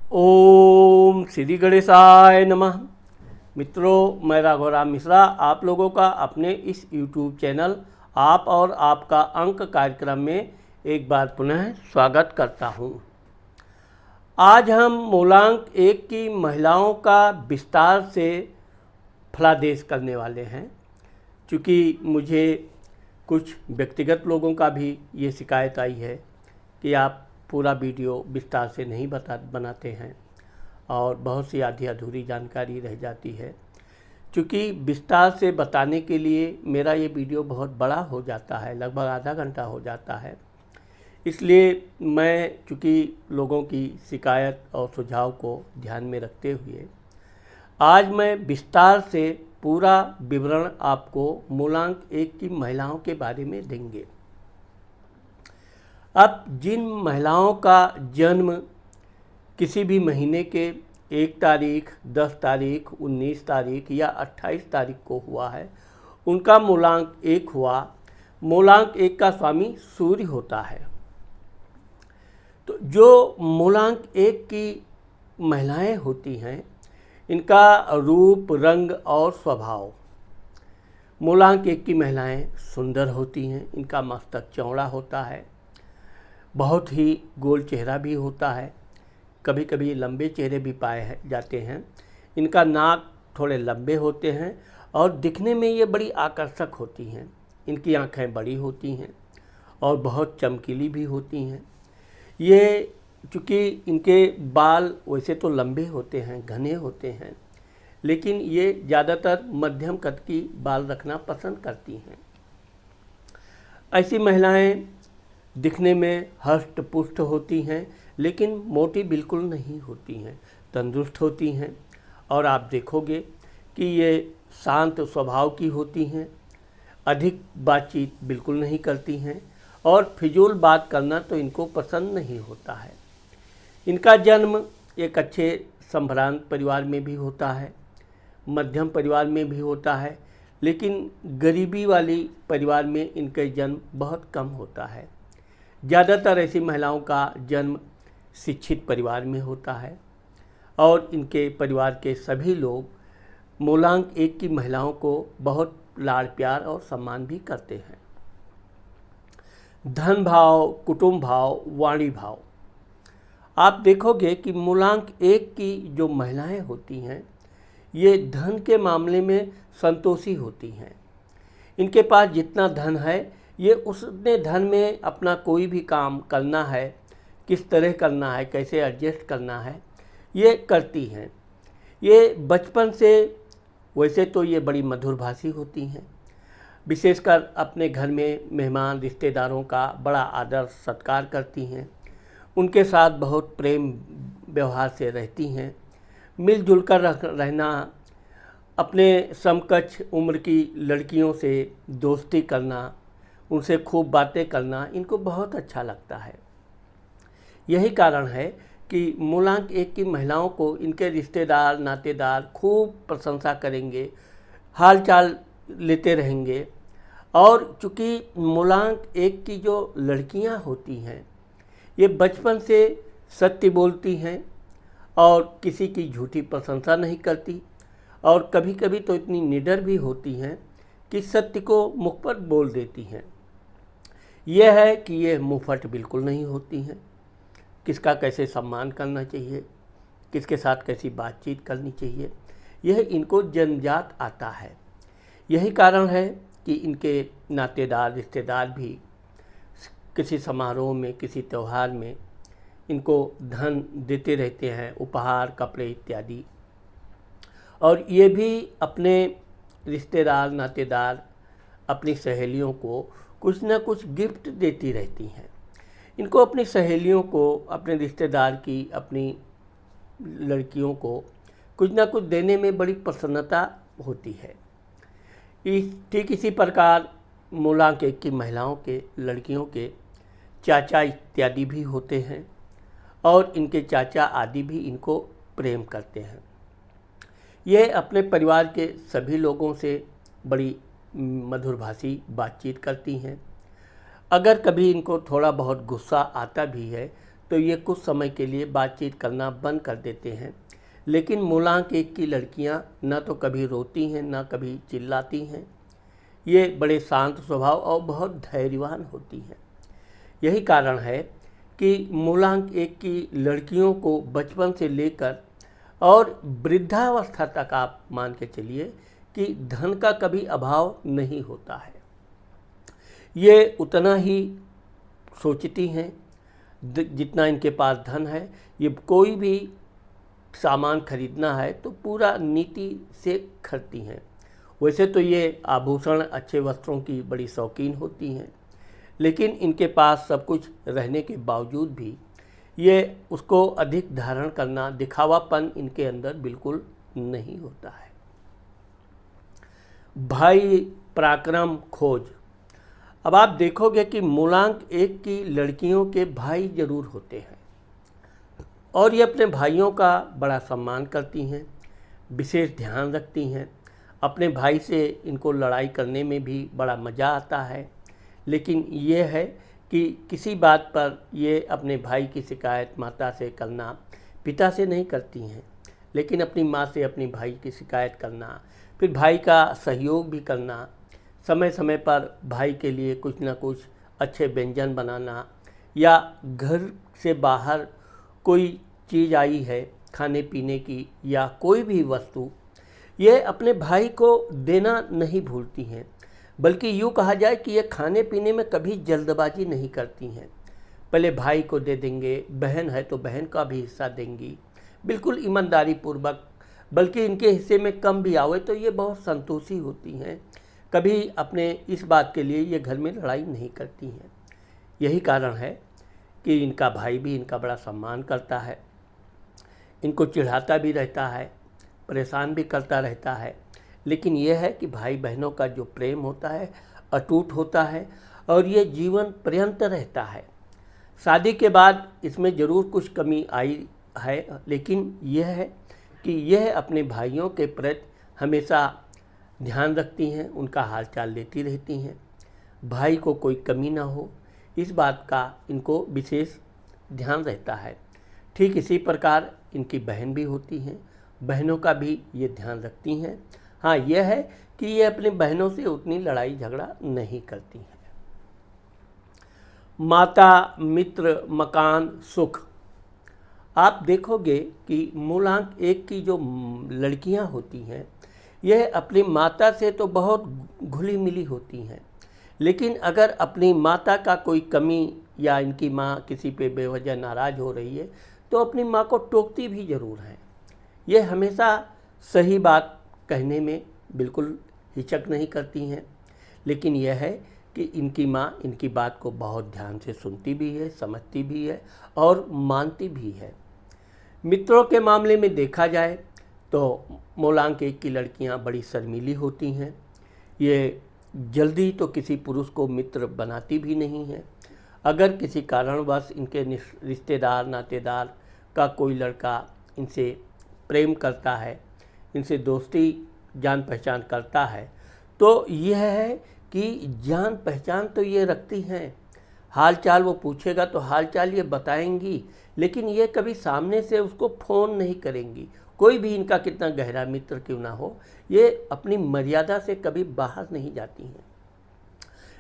ओम श्री गणेशाय नमः। मित्रों, मैं राघवराम मिश्रा आप लोगों का अपने इस YouTube चैनल आप और आपका अंक कार्यक्रम में एक बार पुनः स्वागत करता हूं। आज हम मूलांक 1 की महिलाओं का विस्तार से फलादेश करने वाले हैं। चूँकि मुझे कुछ व्यक्तिगत लोगों का भी ये शिकायत आई है कि आप पूरा वीडियो विस्तार से नहीं बनाते हैं और बहुत सी आधी अधूरी जानकारी रह जाती है। चूँकि विस्तार से बताने के लिए मेरा ये वीडियो बहुत बड़ा हो जाता है, लगभग आधा घंटा हो जाता है। इसलिए मैं चूँकि लोगों की शिकायत और सुझाव को ध्यान में रखते हुए आज मैं विस्तार से पूरा विवरण आपको मूलांक 1 की महिलाओं के बारे में देंगे। अब जिन महिलाओं का जन्म किसी भी महीने के 1 तारीख, 10 तारीख, 19 तारीख या 28 तारीख को हुआ है, उनका मूलांक 1 हुआ। मूलांक 1 का स्वामी सूर्य होता है। तो जो मूलांक 1 की महिलाएं होती हैं, इनका रूप, रंग और स्वभाव। मूलांक 1 की महिलाएं सुंदर होती हैं। इनका मस्तक चौड़ा होता है, बहुत ही गोल चेहरा भी होता है, कभी कभी लंबे चेहरे भी पाए जाते हैं। इनका नाक थोड़े लंबे होते हैं और दिखने में ये बड़ी आकर्षक होती हैं। इनकी आंखें बड़ी होती हैं और बहुत चमकीली भी होती हैं। ये चूँकि इनके बाल वैसे तो लंबे होते हैं, घने होते हैं, लेकिन ये ज़्यादातर मध्यम कद की बाल रखना पसंद करती हैं। ऐसी महिलाएं दिखने में हष्ट पुष्ट होती हैं, लेकिन मोटी बिल्कुल नहीं होती हैं, तंदुरुस्त होती हैं। और आप देखोगे कि ये शांत स्वभाव की होती हैं, अधिक बातचीत बिल्कुल नहीं करती हैं और फिजूल बात करना तो इनको पसंद नहीं होता है। इनका जन्म एक अच्छे संभ्रांत परिवार में भी होता है, मध्यम परिवार में भी होता है, लेकिन गरीबी वाली परिवार में इनका जन्म बहुत कम होता है। ज़्यादातर ऐसी महिलाओं का जन्म शिक्षित परिवार में होता है और इनके परिवार के सभी लोग मूलांक 1 की महिलाओं को बहुत लाड़ प्यार और सम्मान भी करते हैं। धन भाव, कुटुंब भाव, वाणी भाव। आप देखोगे कि मूलांक 1 की जो महिलाएं होती हैं, ये धन के मामले में संतोषी होती हैं। इनके पास जितना धन है, ये उसने धन में अपना कोई भी काम करना है, किस तरह करना है, कैसे एडजस्ट करना है, ये करती हैं। ये बचपन से वैसे तो ये बड़ी मधुरभाषी होती हैं, विशेषकर अपने घर में मेहमान रिश्तेदारों का बड़ा आदर सत्कार करती हैं। उनके साथ बहुत प्रेम व्यवहार से रहती हैं। मिलजुल कर रहना, अपने समकक्ष उम्र की लड़कियों से दोस्ती करना, उनसे खूब बातें करना इनको बहुत अच्छा लगता है। यही कारण है कि मूलांक 1 की महिलाओं को इनके रिश्तेदार नातेदार खूब प्रशंसा करेंगे, हाल चाल लेते रहेंगे। और चूँकि मूलांक 1 की जो लड़कियां होती हैं, ये बचपन से सत्य बोलती हैं और किसी की झूठी प्रशंसा नहीं करती, और कभी कभी तो इतनी निडर भी होती हैं कि सत्य को मुख पर बोल देती हैं। यह है कि ये मुँहफट बिल्कुल नहीं होती हैं। किसका कैसे सम्मान करना चाहिए, किसके साथ कैसी बातचीत करनी चाहिए, यह इनको जन्मजात आता है। यही कारण है कि इनके नातेदार रिश्तेदार भी किसी समारोह में, किसी त्यौहार में इनको धन देते रहते हैं, उपहार, कपड़े इत्यादि। और ये भी अपने रिश्तेदार नातेदार, अपनी सहेलियों को कुछ ना कुछ गिफ्ट देती रहती हैं। इनको अपनी सहेलियों को, अपने रिश्तेदार की, अपनी लड़कियों को कुछ ना कुछ देने में बड़ी प्रसन्नता होती है। ठीक इसी प्रकार मूलांक 1 की महिलाओं के, लड़कियों के चाचा इत्यादि भी होते हैं और इनके चाचा आदि भी इनको प्रेम करते हैं। ये अपने परिवार के सभी लोगों से बड़ी मधुरभाषी बातचीत करती हैं। अगर कभी इनको थोड़ा बहुत गुस्सा आता भी है तो ये कुछ समय के लिए बातचीत करना बंद कर देते हैं। लेकिन मूलांक 1 की लड़कियां न तो कभी रोती हैं न कभी चिल्लाती हैं। ये बड़े शांत स्वभाव और बहुत धैर्यवान होती हैं। यही कारण है कि मूलांक 1 की लड़कियों को बचपन से लेकर और वृद्धावस्था तक आप मान के चलिए कि धन का कभी अभाव नहीं होता है। ये उतना ही सोचती हैं जितना इनके पास धन है। ये कोई भी सामान खरीदना है तो पूरा नीति से खरीदती हैं। वैसे तो ये आभूषण, अच्छे वस्त्रों की बड़ी शौकीन होती हैं, लेकिन इनके पास सब कुछ रहने के बावजूद भी ये उसको अधिक धारण करना, दिखावापन इनके अंदर बिल्कुल नहीं होता है। भाई पराक्रम खोज। अब आप देखोगे कि मूलांक 1 की लड़कियों के भाई जरूर होते हैं और ये अपने भाइयों का बड़ा सम्मान करती हैं, विशेष ध्यान रखती हैं। अपने भाई से इनको लड़ाई करने में भी बड़ा मज़ा आता है। लेकिन ये है कि किसी बात पर ये अपने भाई की शिकायत माता से करना, पिता से नहीं करती हैं, लेकिन अपनी माँ से अपनी भाई की शिकायत करना, फिर भाई का सहयोग भी करना, समय समय पर भाई के लिए कुछ ना कुछ अच्छे व्यंजन बनाना, या घर से बाहर कोई चीज़ आई है खाने पीने की या कोई भी वस्तु, ये अपने भाई को देना नहीं भूलती हैं। बल्कि यूँ कहा जाए कि ये खाने पीने में कभी जल्दबाजी नहीं करती हैं। पहले भाई को दे देंगे, बहन है तो बहन का भी हिस्सा देंगी, बिल्कुल ईमानदारी पूर्वक। बल्कि इनके हिस्से में कम भी आवे तो ये बहुत संतोषी होती हैं। कभी अपने इस बात के लिए ये घर में लड़ाई नहीं करती हैं। यही कारण है कि इनका भाई भी इनका बड़ा सम्मान करता है, इनको चिढ़ाता भी रहता है, परेशान भी करता रहता है। लेकिन यह है कि भाई बहनों का जो प्रेम होता है अटूट होता है और ये जीवन पर्यंत रहता है। शादी के बाद इसमें ज़रूर कुछ कमी आई है, लेकिन यह है कि यह अपने भाइयों के प्रति हमेशा ध्यान रखती हैं, उनका हालचाल लेती रहती हैं। भाई को कोई कमी ना हो, इस बात का इनको विशेष ध्यान रहता है। ठीक इसी प्रकार इनकी बहन भी होती हैं, बहनों का भी ये ध्यान रखती हैं। हाँ, यह है कि ये अपनी बहनों से उतनी लड़ाई झगड़ा नहीं करती हैं। माता, मित्र, मकान, सुख। आप देखोगे कि मूलांक 1 की जो लड़कियां होती हैं यह अपनी माता से तो बहुत घुली मिली होती हैं, लेकिन अगर अपनी माता का कोई कमी या इनकी माँ किसी पे बेवजह नाराज़ हो रही है तो अपनी माँ को टोकती भी ज़रूर हैं। ये हमेशा सही बात कहने में बिल्कुल हिचक नहीं करती हैं। लेकिन यह है कि इनकी माँ इनकी बात को बहुत ध्यान से सुनती भी है, समझती भी है और मानती भी है। मित्रों के मामले में देखा जाए तो मूलांक 1 की लड़कियां बड़ी शर्मीली होती हैं। ये जल्दी तो किसी पुरुष को मित्र बनाती भी नहीं हैं। अगर किसी कारणवश इनके रिश्तेदार, नातेदार का कोई लड़का इनसे प्रेम करता है, इनसे दोस्ती जान पहचान करता है, तो यह है कि जान पहचान तो ये रखती हैं। हाल चाल वो पूछेगा तो हाल चाल ये बताएंगी, लेकिन ये कभी सामने से उसको फ़ोन नहीं करेंगी। कोई भी इनका कितना गहरा मित्र क्यों ना हो, ये अपनी मर्यादा से कभी बाहर नहीं जाती हैं।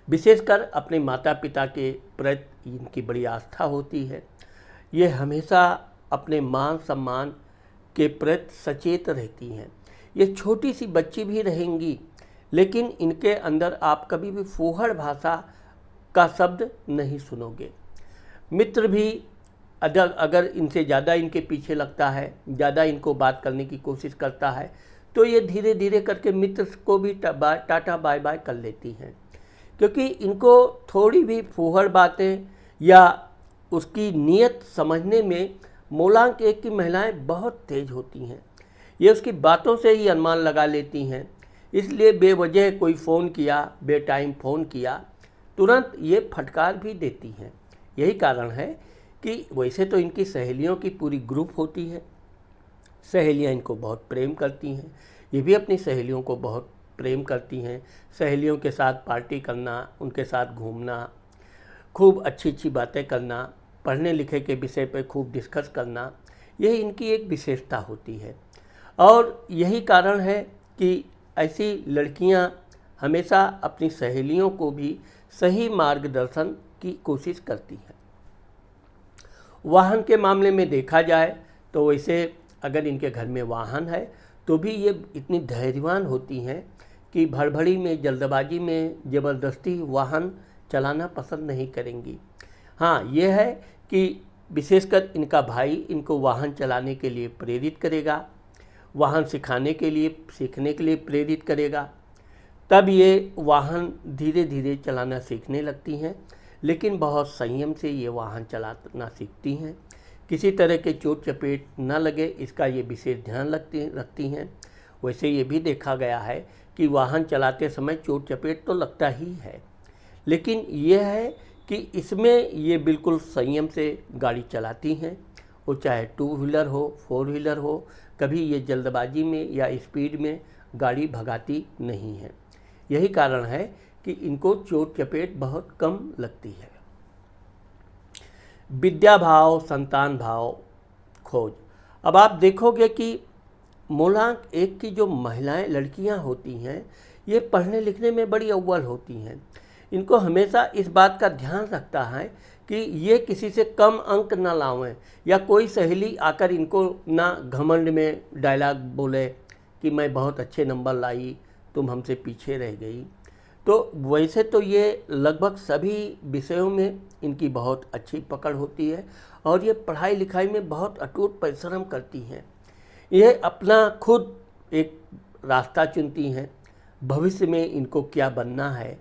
विशेषकर अपने माता पिता के प्रति इनकी बड़ी आस्था होती है। ये हमेशा अपने मान सम्मान के प्रति सचेत रहती हैं। ये छोटी सी बच्ची भी रहेंगी, लेकिन इनके अंदर आप कभी भी फूहड़ भाषा का शब्द नहीं सुनोगे। मित्र भी अगर इनसे ज़्यादा इनके पीछे लगता है, ज़्यादा इनको बात करने की कोशिश करता है, तो ये धीरे धीरे करके मित्र को भी टाटा बाय बाय कर लेती हैं। क्योंकि इनको थोड़ी भी फूहड़ बातें या उसकी नीयत समझने में मूलांक 1 की महिलाएं बहुत तेज होती हैं। ये उसकी बातों से ही अनुमान लगा लेती हैं। इसलिए बेवजह कोई फ़ोन किया, बेटाइम फ़ोन किया, तुरंत ये फटकार भी देती हैं। यही कारण है कि वैसे तो इनकी सहेलियों की पूरी ग्रुप होती है। सहेलियां इनको बहुत प्रेम करती हैं, ये भी अपनी सहेलियों को बहुत प्रेम करती हैं। सहेलियों के साथ पार्टी करना, उनके साथ घूमना, खूब अच्छी अच्छी बातें करना पढ़ने लिखे के विषय पर खूब डिस्कस करना, यह इनकी एक विशेषता होती है। और यही कारण है कि ऐसी लड़कियां हमेशा अपनी सहेलियों को भी सही मार्गदर्शन की कोशिश करती हैं। वाहन के मामले में देखा जाए तो वैसे अगर इनके घर में वाहन है तो भी ये इतनी धैर्यवान होती हैं कि भड़बड़ी में, जल्दबाजी में ज़बरदस्ती वाहन चलाना पसंद नहीं करेंगी। हाँ, ये है कि विशेषकर इनका भाई इनको वाहन चलाने के लिए प्रेरित करेगा, वाहन सिखाने के लिए, सीखने के लिए प्रेरित करेगा। तब ये वाहन धीरे धीरे चलाना सीखने लगती हैं, लेकिन बहुत संयम से ये वाहन चलाना सीखती हैं। किसी तरह के चोट चपेट न लगे इसका ये विशेष ध्यान रखती हैं। वैसे ये भी देखा गया है कि वाहन चलाते समय चोट चपेट तो लगता ही है, लेकिन यह है कि इसमें ये बिल्कुल संयम से गाड़ी चलाती हैं। वो चाहे 2 व्हीलर हो, 4 व्हीलर हो, कभी ये जल्दबाजी में या स्पीड में गाड़ी भगाती नहीं है। यही कारण है कि इनको चोट चपेट बहुत कम लगती है। विद्या भाव, संतान भाव, खोज। अब आप देखोगे कि मूलांक 1 की जो महिलाएं, लड़कियां होती हैं, ये पढ़ने लिखने में बड़ी अव्वल होती हैं। इनको हमेशा इस बात का ध्यान रखता है कि ये किसी से कम अंक ना लावें, या कोई सहेली आकर इनको ना घमंड में डायलॉग बोले कि मैं बहुत अच्छे नंबर लाई, तुम हमसे पीछे रह गई। तो वैसे तो ये लगभग सभी विषयों में इनकी बहुत अच्छी पकड़ होती है और ये पढ़ाई लिखाई में बहुत अटूट परिश्रम करती हैं। ये अपना खुद एक रास्ता चुनती हैं। भविष्य में इनको क्या बनना है,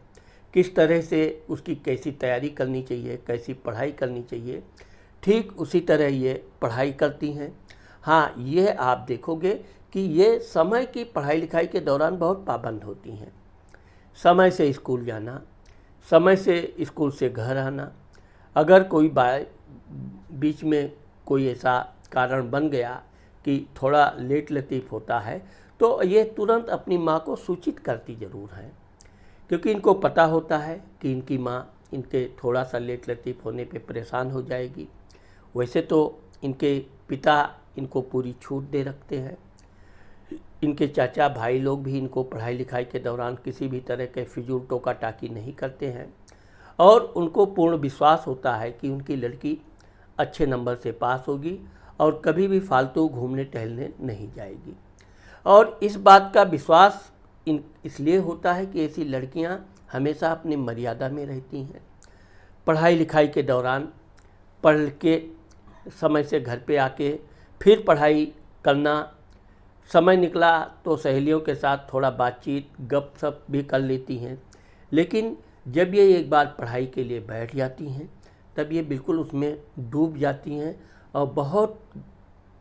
किस तरह से उसकी कैसी तैयारी करनी चाहिए, कैसी पढ़ाई करनी चाहिए, ठीक उसी तरह ये पढ़ाई करती हैं। हाँ, ये आप देखोगे कि ये समय की पढ़ाई लिखाई के दौरान बहुत पाबंद होती हैं। समय से स्कूल जाना, समय से स्कूल से घर आना। अगर कोई बीच में कोई ऐसा कारण बन गया कि थोड़ा लेट लतीफ़ होता है तो ये तुरंत अपनी माँ को सूचित करती ज़रूर हैं, क्योंकि इनको पता होता है कि इनकी माँ इनके थोड़ा सा लेट लतीफ़ होने पे परेशान हो जाएगी। वैसे तो इनके पिता इनको पूरी छूट दे रखते हैं। इनके चाचा भाई लोग भी इनको पढ़ाई लिखाई के दौरान किसी भी तरह के फिजूल टोका टाकी नहीं करते हैं और उनको पूर्ण विश्वास होता है कि उनकी लड़की अच्छे नंबर से पास होगी और कभी भी फालतू घूमने टहलने नहीं जाएगी। और इस बात का विश्वास इसलिए होता है कि ऐसी लड़कियां हमेशा अपनी मर्यादा में रहती हैं। पढ़ाई लिखाई के दौरान पढ़ के समय से घर पे आके फिर पढ़ाई करना, समय निकला तो सहेलियों के साथ थोड़ा बातचीत गपशप भी कर लेती हैं। लेकिन जब ये एक बार पढ़ाई के लिए बैठ जाती हैं तब ये बिल्कुल उसमें डूब जाती हैं और बहुत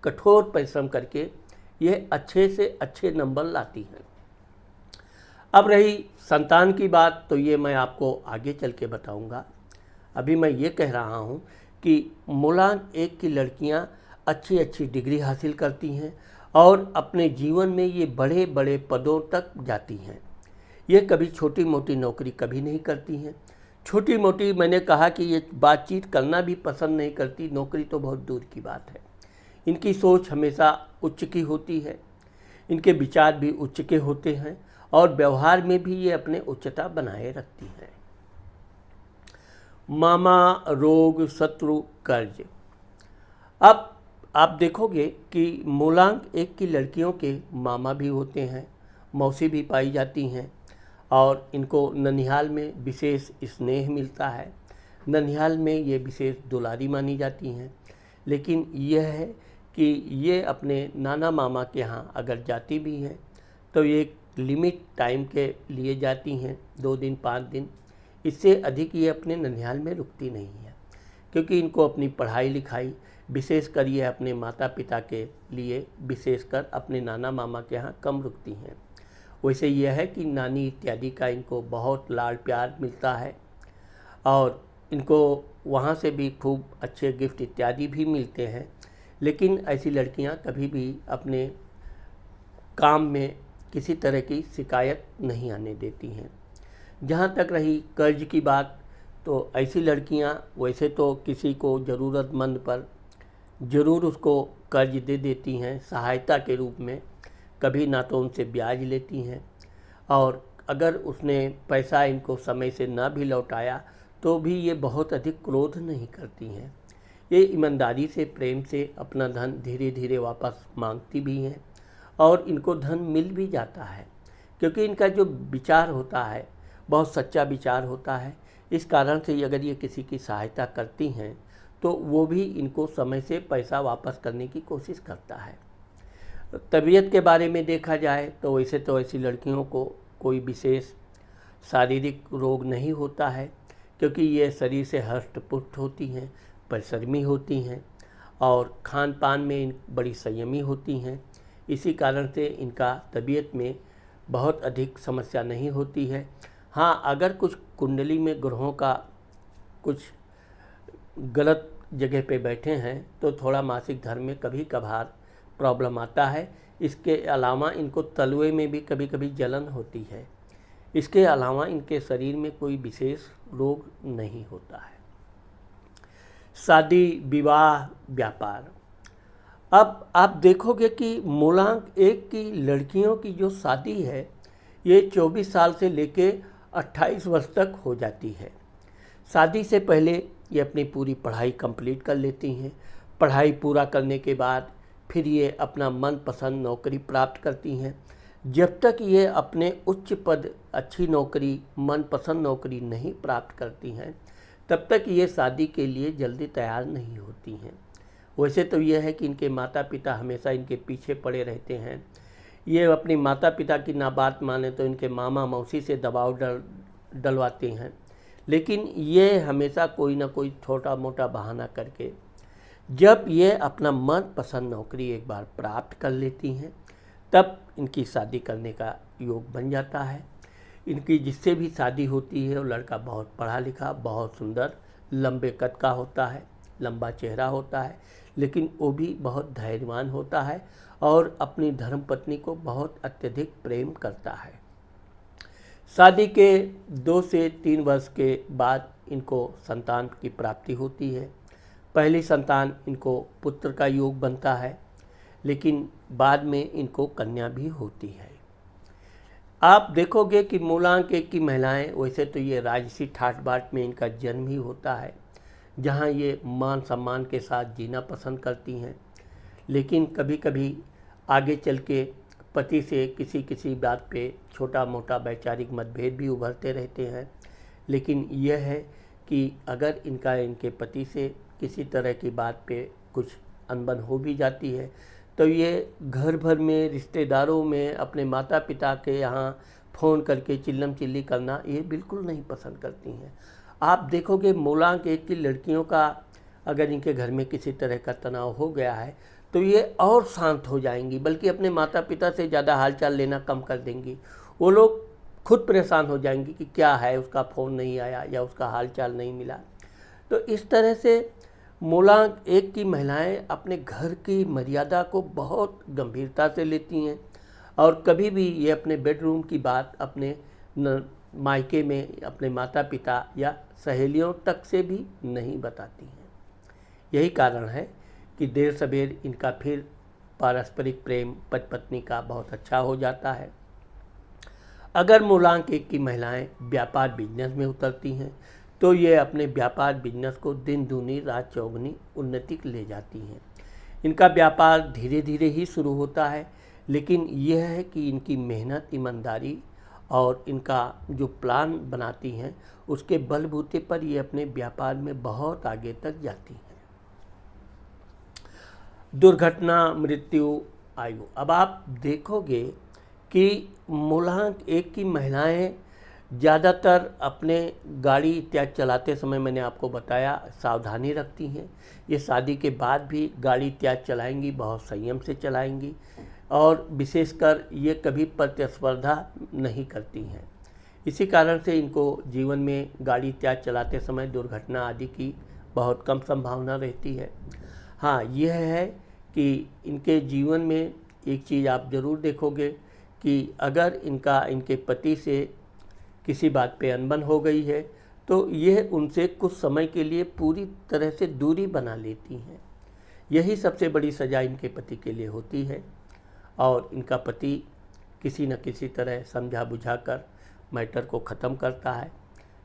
कठोर परिश्रम करके ये अच्छे से अच्छे नंबर लाती हैं। अब रही संतान की बात, तो ये मैं आपको आगे चल के बताऊँगा। अभी मैं ये कह रहा हूँ कि मूलांक 1 की लड़कियाँ अच्छी अच्छी डिग्री हासिल करती हैं और अपने जीवन में ये बड़े बड़े पदों तक जाती हैं। ये कभी छोटी मोटी नौकरी कभी नहीं करती हैं। छोटी मोटी, मैंने कहा कि ये बातचीत करना भी पसंद नहीं करती, नौकरी तो बहुत दूर की बात है। इनकी सोच हमेशा उच्च की होती है, इनके विचार भी उच्च के होते हैं और व्यवहार में भी ये अपने उच्चता बनाए रखती हैं। मामा, रोग, शत्रु, कर्ज। अब आप देखोगे कि मूलांक 1 की लड़कियों के मामा भी होते हैं, मौसी भी पाई जाती हैं और इनको ननिहाल में विशेष स्नेह मिलता है। ननिहाल में ये विशेष दुलारी मानी जाती हैं। लेकिन यह है कि ये अपने नाना मामा के यहाँ अगर जाती भी हैं तो ये लिमिट टाइम के लिए जाती हैं, 2 दिन 5 दिन, इससे अधिक ये अपने ननिहाल में रुकती नहीं है, क्योंकि इनको अपनी पढ़ाई लिखाई, विशेषकर ये अपने माता पिता के लिए विशेषकर अपने नाना मामा के यहाँ कम रुकती हैं। वैसे यह है कि नानी इत्यादि का इनको बहुत लाड़ प्यार मिलता है और इनको वहाँ से भी खूब अच्छे गिफ्ट इत्यादि भी मिलते हैं। लेकिन ऐसी लड़कियाँ कभी भी अपने काम में किसी तरह की शिकायत नहीं आने देती हैं। जहाँ तक रही कर्ज की बात, तो ऐसी लड़कियां वैसे तो किसी को ज़रूरतमंद पर ज़रूर उसको कर्ज दे देती हैं सहायता के रूप में, कभी ना तो उनसे ब्याज लेती हैं, और अगर उसने पैसा इनको समय से ना भी लौटाया तो भी ये बहुत अधिक क्रोध नहीं करती हैं। ये ईमानदारी से, प्रेम से अपना धन धीरे धीरे वापस मांगती भी हैं और इनको धन मिल भी जाता है, क्योंकि इनका जो विचार होता है बहुत सच्चा विचार होता है। इस कारण से अगर ये किसी की सहायता करती हैं तो वो भी इनको समय से पैसा वापस करने की कोशिश करता है। तबीयत के बारे में देखा जाए तो वैसे तो ऐसी लड़कियों को कोई विशेष शारीरिक रोग नहीं होता है, क्योंकि ये शरीर से हष्ट-पुष्ट होती हैं, परिश्रमी होती हैं और खान पान में बड़ी संयमी होती हैं। इसी कारण से इनका तबीयत में बहुत अधिक समस्या नहीं होती है। हाँ, अगर कुछ कुंडली में ग्रहों का कुछ गलत जगह पे बैठे हैं तो थोड़ा मासिक धर्म में कभी कभार प्रॉब्लम आता है। इसके अलावा इनको तलवे में भी कभी कभी जलन होती है। इसके अलावा इनके शरीर में कोई विशेष रोग नहीं होता है। शादी, विवाह, व्यापार। अब आप देखोगे कि मूलांक 1 की लड़कियों की जो शादी है ये 24 साल से लेके 28 वर्ष तक हो जाती है। शादी से पहले ये अपनी पूरी पढ़ाई कंप्लीट कर लेती हैं। पढ़ाई पूरा करने के बाद फिर ये अपना मनपसंद नौकरी प्राप्त करती हैं। जब तक ये अपने उच्च पद, अच्छी नौकरी, मनपसंद नौकरी नहीं प्राप्त करती हैं तब तक ये शादी के लिए जल्दी तैयार नहीं होती हैं। वैसे तो यह है कि इनके माता पिता हमेशा इनके पीछे पड़े रहते हैं। ये अपनी माता पिता की ना बात माने तो इनके मामा मौसी से दबाव डलवाते हैं, लेकिन ये हमेशा कोई ना कोई छोटा मोटा बहाना करके जब ये अपना मनपसंद नौकरी एक बार प्राप्त कर लेती हैं तब इनकी शादी करने का योग बन जाता है। इनकी जिससे भी शादी होती है वो लड़का बहुत पढ़ा लिखा, बहुत सुंदर, लंबे कद का होता है, लंबा चेहरा होता है, लेकिन वो भी बहुत धैर्यवान होता है और अपनी धर्मपत्नी को बहुत अत्यधिक प्रेम करता है। शादी के 2 से 3 वर्ष के बाद इनको संतान की प्राप्ति होती है। पहली संतान इनको पुत्र का योग बनता है, लेकिन बाद में इनको कन्या भी होती है। आप देखोगे कि मूलांक 1 की महिलाएं वैसे तो ये राजसी ठाट बाट में इनका जन्म ही होता है, जहां ये मान सम्मान के साथ जीना पसंद करती हैं, लेकिन कभी कभी आगे चल के पति से किसी किसी बात पे छोटा मोटा वैचारिक मतभेद भी उभरते रहते हैं। लेकिन यह है कि अगर इनके पति से किसी तरह की बात पे कुछ अनबन हो भी जाती है तो ये घर भर में, रिश्तेदारों में, अपने माता पिता के यहाँ फ़ोन करके चिल्लम चिल्ली करना ये बिल्कुल नहीं पसंद करती हैं। आप देखोगे मूलांक 1 की लड़कियों का अगर इनके घर में किसी तरह का तनाव हो गया है तो ये और शांत हो जाएंगी, बल्कि अपने माता पिता से ज़्यादा हालचाल लेना कम कर देंगी। वो लोग खुद परेशान हो जाएंगी कि क्या है, उसका फ़ोन नहीं आया या उसका हालचाल नहीं मिला। तो इस तरह से मूलांक 1 की महिलाएं अपने घर की मर्यादा को बहुत गंभीरता से लेती हैं और कभी भी ये अपने बेडरूम की बात अपने मायके में अपने माता पिता या सहेलियों तक से भी नहीं बताती हैं। यही कारण है कि देर सवेर इनका फिर पारस्परिक प्रेम पति पत्नी का बहुत अच्छा हो जाता है। अगर मूलांक 1 की महिलाएं व्यापार बिजनेस में उतरती हैं तो ये अपने व्यापार बिजनेस को दिन दूनी रात चौगुनी उन्नति ले जाती हैं। इनका व्यापार धीरे धीरे ही शुरू होता है, लेकिन यह है कि इनकी मेहनत, ईमानदारी और इनका जो प्लान बनाती हैं उसके बलबूते पर ये अपने व्यापार में बहुत आगे तक जाती हैं। दुर्घटना, मृत्यु, आयु। अब आप देखोगे कि मूलांक 1 की महिलाएं ज़्यादातर अपने गाड़ी इत्यादि चलाते समय मैंने आपको बताया सावधानी रखती हैं। ये शादी के बाद भी गाड़ी इत्यादि चलाएंगी, बहुत संयम से चलाएंगी और विशेषकर ये कभी प्रतिस्पर्धा नहीं करती हैं। इसी कारण से इनको जीवन में गाड़ी इत्यादि चलाते समय दुर्घटना आदि की बहुत कम संभावना रहती है। हाँ, यह है कि इनके जीवन में एक चीज़ आप ज़रूर देखोगे कि अगर इनके पति से किसी बात पे अनबन हो गई है तो यह उनसे कुछ समय के लिए पूरी तरह से दूरी बना लेती हैं। यही सबसे बड़ी सज़ा इनके पति के लिए होती है और इनका पति किसी न किसी तरह समझा बुझाकर मैटर को ख़त्म करता है।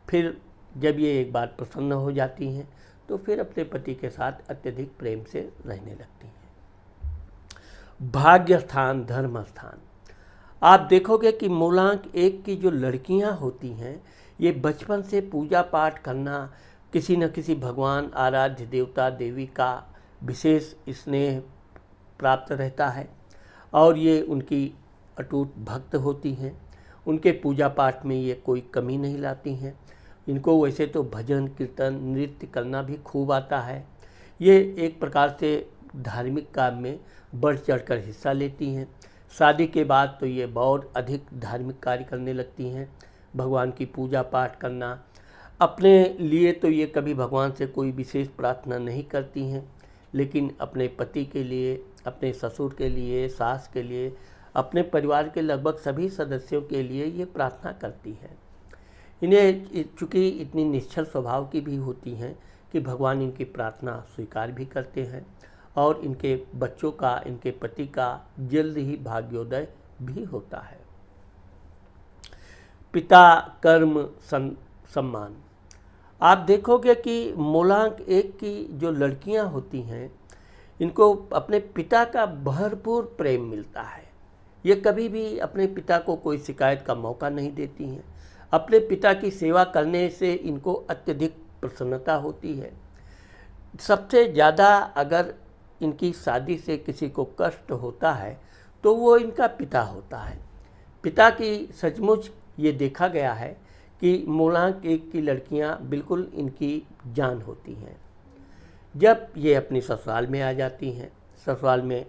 फिर जब ये एक बार प्रसन्न हो जाती हैं तो फिर अपने पति के साथ अत्यधिक प्रेम से रहने लगती हैं। भाग्य स्थान, धर्म स्थान। आप देखोगे कि मूलांक 1 की जो लड़कियां होती हैं ये बचपन से पूजा पाठ करना, किसी न किसी भगवान, आराध्य देवता देवी का विशेष स्नेह प्राप्त रहता है और ये उनकी अटूट भक्त होती हैं। उनके पूजा पाठ में ये कोई कमी नहीं लाती हैं। इनको वैसे तो भजन कीर्तन नृत्य करना भी खूब आता है। ये एक प्रकार से धार्मिक काम में बढ़ चढ़कर हिस्सा लेती हैं। शादी के बाद तो ये बहुत अधिक धार्मिक कार्य करने लगती हैं, भगवान की पूजा पाठ करना। अपने लिए तो ये कभी भगवान से कोई विशेष प्रार्थना नहीं करती हैं, लेकिन अपने पति के लिए, अपने ससुर के लिए, सास के लिए, अपने परिवार के लगभग सभी सदस्यों के लिए ये प्रार्थना करती हैं। इन्हें चूँकि इतनी निश्चल स्वभाव की भी होती हैं कि भगवान इनकी प्रार्थना स्वीकार भी करते हैं और इनके बच्चों का, इनके पति का जल्द ही भाग्योदय भी होता है। पिता, कर्म, सम्मान। आप देखोगे कि मूलांक 1 की जो लड़कियां होती हैं इनको अपने पिता का भरपूर प्रेम मिलता है। ये कभी भी अपने पिता को कोई शिकायत का मौका नहीं देती हैं। अपने पिता की सेवा करने से इनको अत्यधिक प्रसन्नता होती है। सबसे ज़्यादा अगर इनकी शादी से किसी को कष्ट होता है तो वो इनका पिता होता है। पिता की सचमुच ये देखा गया है कि मूलांक 1 की लड़कियां बिल्कुल इनकी जान होती हैं। जब ये अपनी ससुराल में आ जाती हैं, ससुराल में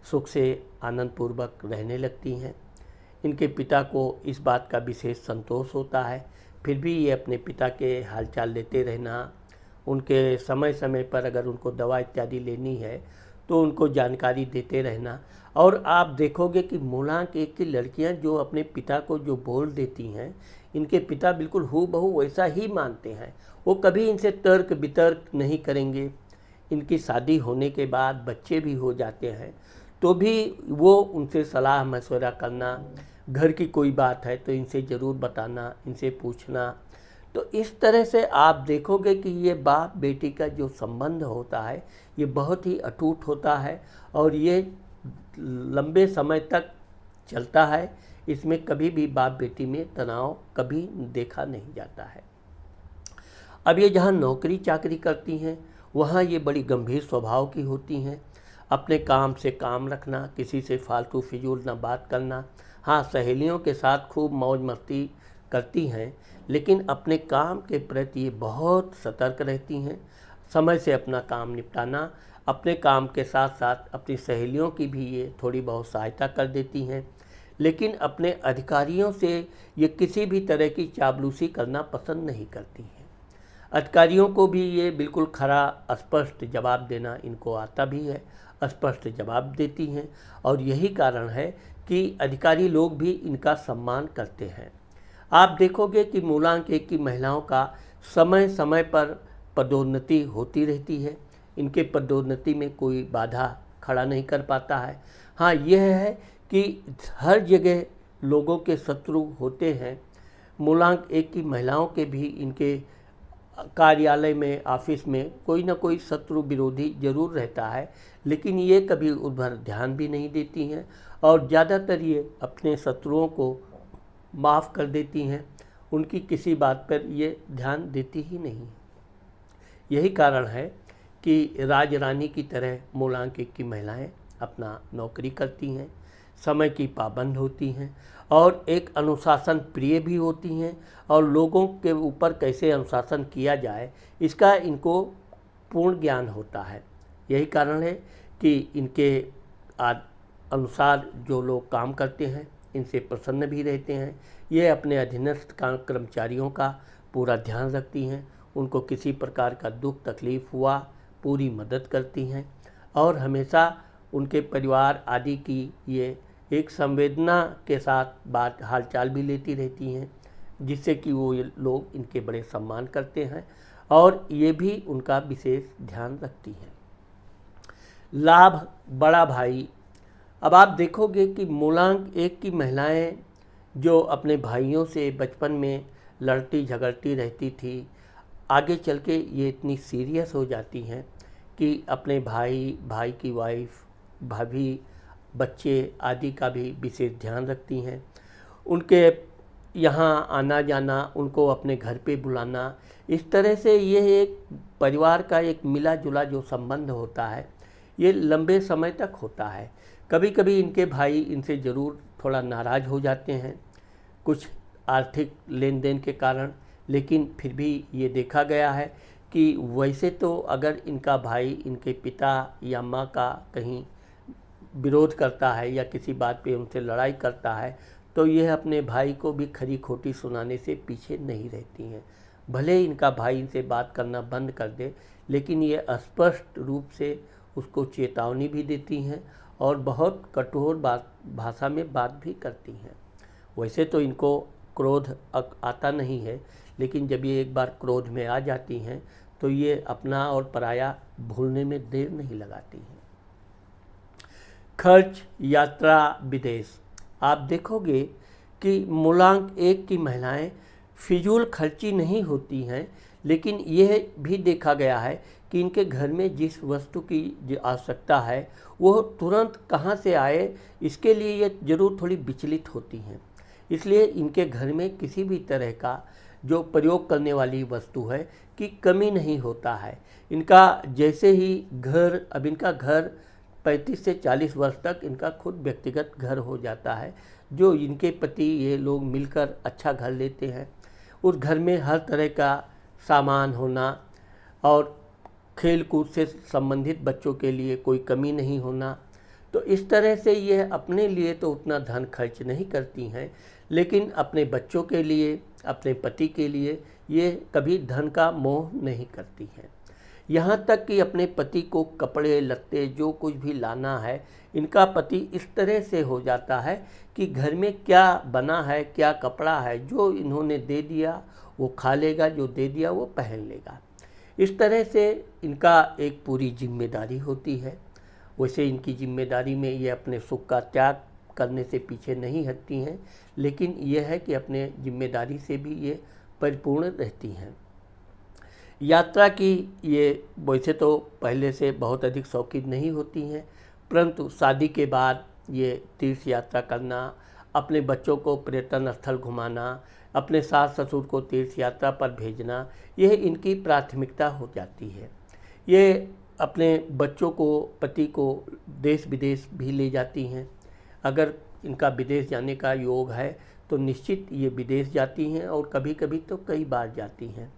सुख से आनंदपूर्वक रहने लगती हैं। इनके पिता को इस बात का विशेष संतोष होता है, फिर भी ये अपने पिता के हालचाल लेते रहना, उनके समय समय पर अगर उनको दवा इत्यादि लेनी है तो उनको जानकारी देते रहना। और आप देखोगे कि मूलांक 1 की लड़कियां जो अपने पिता को जो बोल देती हैं, इनके पिता बिल्कुल हूबहू वैसा ही मानते हैं। वो कभी इनसे तर्क वितर्क नहीं करेंगे। इनकी शादी होने के बाद बच्चे भी हो जाते हैं तो भी वो उनसे सलाह मशवरा करना, घर की कोई बात है तो इनसे ज़रूर बताना, इनसे पूछना। तो इस तरह से आप देखोगे कि ये बाप बेटी का जो संबंध होता है ये बहुत ही अटूट होता है और ये लंबे समय तक चलता है। इसमें कभी भी बाप बेटी में तनाव कभी देखा नहीं जाता है। अब ये जहाँ नौकरी चाकरी करती हैं वहाँ ये बड़ी गंभीर स्वभाव की होती हैं। अपने काम से काम रखना, किसी से फालतू फिजूल ना बात करना। हाँ, सहेलियों के साथ खूब मौज मस्ती करती हैं, लेकिन अपने काम के प्रति ये बहुत सतर्क रहती हैं। समय से अपना काम निपटाना, अपने काम के साथ साथ अपनी सहेलियों की भी ये थोड़ी बहुत सहायता कर देती हैं, लेकिन अपने अधिकारियों से ये किसी भी तरह की चापलूसी करना पसंद नहीं करती हैं। अधिकारियों को भी ये बिल्कुल खरा स्पष्ट जवाब देना इनको आता भी है, स्पष्ट जवाब देती हैं और यही कारण है कि अधिकारी लोग भी इनका सम्मान करते हैं। आप देखोगे कि मूलांक 1 की महिलाओं का समय समय पर पदोन्नति होती रहती है। इनके पदोन्नति में कोई बाधा खड़ा नहीं कर पाता है। हाँ, यह है कि हर जगह लोगों के शत्रु होते हैं। मूलांक 1 की महिलाओं के भी इनके कार्यालय में, ऑफिस में कोई ना कोई शत्रु विरोधी जरूर रहता है, लेकिन ये कभी उस पर ध्यान भी नहीं देती हैं और ज़्यादातर ये अपने शत्रुओं को माफ़ कर देती हैं। उनकी किसी बात पर ये ध्यान देती ही नहीं। यही कारण है कि राज रानी की तरह मूलांक 1 की महिलाएं अपना नौकरी करती हैं, समय की पाबंद होती हैं और एक अनुशासन प्रिय भी होती हैं और लोगों के ऊपर कैसे अनुशासन किया जाए इसका इनको पूर्ण ज्ञान होता है। यही कारण है कि इनके अनुसार जो लोग काम करते हैं इनसे प्रसन्न भी रहते हैं। ये अपने अधीनस्थ कर्मचारियों का पूरा ध्यान रखती हैं, उनको किसी प्रकार का दुख तकलीफ़ हुआ पूरी मदद करती हैं और हमेशा उनके परिवार आदि की ये एक संवेदना के साथ बात हालचाल भी लेती रहती हैं। जिससे कि वो ये लोग इनके बड़े सम्मान करते हैं और ये भी उनका विशेष ध्यान रखती हैं। लाभ बड़ा भाई। अब आप देखोगे कि मूलांक 1 की महिलाएं जो अपने भाइयों से बचपन में लड़ती झगड़ती रहती थी, आगे चल के ये इतनी सीरियस हो जाती हैं कि अपने भाई की वाइफ, भाभी, बच्चे आदि का भी विशेष ध्यान रखती हैं। उनके यहाँ आना जाना, उनको अपने घर पे बुलाना, इस तरह से यह एक परिवार का एक मिला जुला जो संबंध होता है ये लंबे समय तक होता है। कभी कभी इनके भाई इनसे ज़रूर थोड़ा नाराज़ हो जाते हैं कुछ आर्थिक लेन देन के कारण, लेकिन फिर भी ये देखा गया है कि वैसे तो अगर इनका भाई इनके पिता या माँ का कहीं विरोध करता है या किसी बात पे उनसे लड़ाई करता है तो यह अपने भाई को भी खरी खोटी सुनाने से पीछे नहीं रहती हैं। भले इनका भाई इनसे बात करना बंद कर दे, लेकिन ये स्पष्ट रूप से उसको चेतावनी भी देती हैं और बहुत कठोर भाषा में बात भी करती हैं। वैसे तो इनको क्रोध आता नहीं है, लेकिन जब ये एक बार क्रोध में आ जाती हैं तो ये अपना और पराया भूलने में देर नहीं लगाती हैं। खर्च, यात्रा, विदेश। आप देखोगे कि मूलांक 1 की महिलाएं फिजूल खर्ची नहीं होती हैं, लेकिन यह भी देखा गया है कि इनके घर में जिस वस्तु की आवश्यकता है वो तुरंत कहाँ से आए, इसके लिए ये ज़रूर थोड़ी विचलित होती हैं। इसलिए इनके घर में किसी भी तरह का जो प्रयोग करने वाली वस्तु है कि कमी नहीं होता है। इनका जैसे ही घर, अब इनका घर 35 से 40 वर्ष तक इनका खुद व्यक्तिगत घर हो जाता है, जो इनके पति ये लोग मिलकर अच्छा घर लेते हैं। उस घर में हर तरह का सामान होना और खेल कूद से संबंधित बच्चों के लिए कोई कमी नहीं होना। तो इस तरह से ये अपने लिए तो उतना धन खर्च नहीं करती हैं, लेकिन अपने बच्चों के लिए, अपने पति के लिए ये कभी धन का मोह नहीं करती हैं। यहाँ तक कि अपने पति को कपड़े लत्ते जो कुछ भी लाना है, इनका पति इस तरह से हो जाता है कि घर में क्या बना है, क्या कपड़ा है, जो इन्होंने दे दिया वो खा लेगा, जो दे दिया वो पहन लेगा। इस तरह से इनका एक पूरी जिम्मेदारी होती है। वैसे इनकी जिम्मेदारी में ये अपने सुख का त्याग करने से पीछे नहीं हटती हैं, लेकिन यह है कि अपने जिम्मेदारी से भी ये परिपूर्ण रहती हैं। यात्रा की ये वैसे तो पहले से बहुत अधिक शौकीन नहीं होती हैं, परंतु शादी के बाद ये तीर्थ यात्रा करना, अपने बच्चों को पर्यटन स्थल घुमाना, अपने सास ससुर को तीर्थ यात्रा पर भेजना, यह इनकी प्राथमिकता हो जाती है। ये अपने बच्चों को, पति को देश विदेश भी ले जाती हैं। अगर इनका विदेश जाने का योग है तो निश्चित ये विदेश जाती हैं और कभी कभी तो कई बार जाती हैं।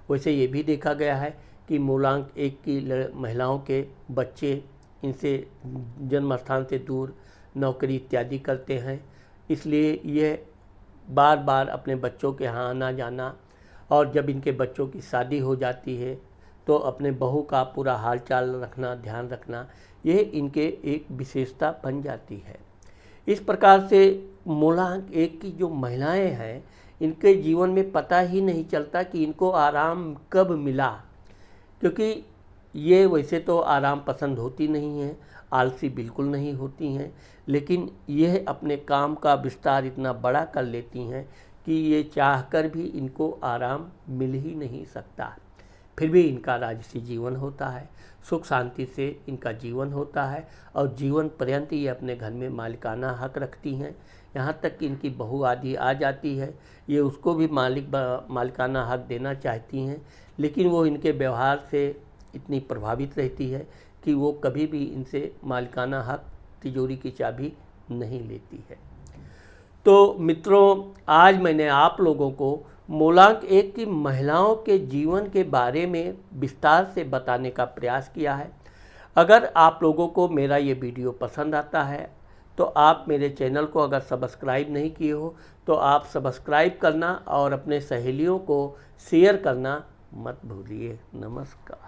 वैसे ये भी देखा गया है कि मूलांक 1 की महिलाओं के बच्चे इनसे जन्म स्थान से दूर नौकरी इत्यादि करते हैं, इसलिए ये बार बार अपने बच्चों के यहाँ आना जाना, और जब इनके बच्चों की शादी हो जाती है तो अपने बहू का पूरा हाल चाल रखना, ध्यान रखना, यह इनके एक विशेषता बन जाती है। इस प्रकार से मूलांक 1 की जो महिलाएं हैं, इनके जीवन में पता ही नहीं चलता कि इनको आराम कब मिला, क्योंकि ये वैसे तो आराम पसंद होती नहीं हैं, आलसी बिल्कुल नहीं होती हैं, लेकिन यह अपने काम का विस्तार इतना बड़ा कर लेती हैं कि ये चाहकर भी इनको आराम मिल ही नहीं सकता। फिर भी इनका राजसी जीवन होता है, सुख शांति से इनका जीवन होता है और जीवन पर्यंत ये अपने घर में मालिकाना हक रखती हैं। यहाँ तक कि इनकी बहू आदि आ जाती है, ये उसको भी मालिकाना हक देना चाहती हैं, लेकिन वो इनके व्यवहार से इतनी प्रभावित रहती है कि वो कभी भी इनसे मालिकाना हक, तिजोरी की चाबी नहीं लेती है। तो मित्रों, आज मैंने आप लोगों को मूलांक 1 की महिलाओं के जीवन के बारे में विस्तार से बताने का प्रयास किया है। अगर आप लोगों को मेरा ये वीडियो पसंद आता है तो आप मेरे चैनल को अगर सब्सक्राइब नहीं किए हो तो आप सब्सक्राइब करना और अपने सहेलियों को शेयर करना मत भूलिए। नमस्कार।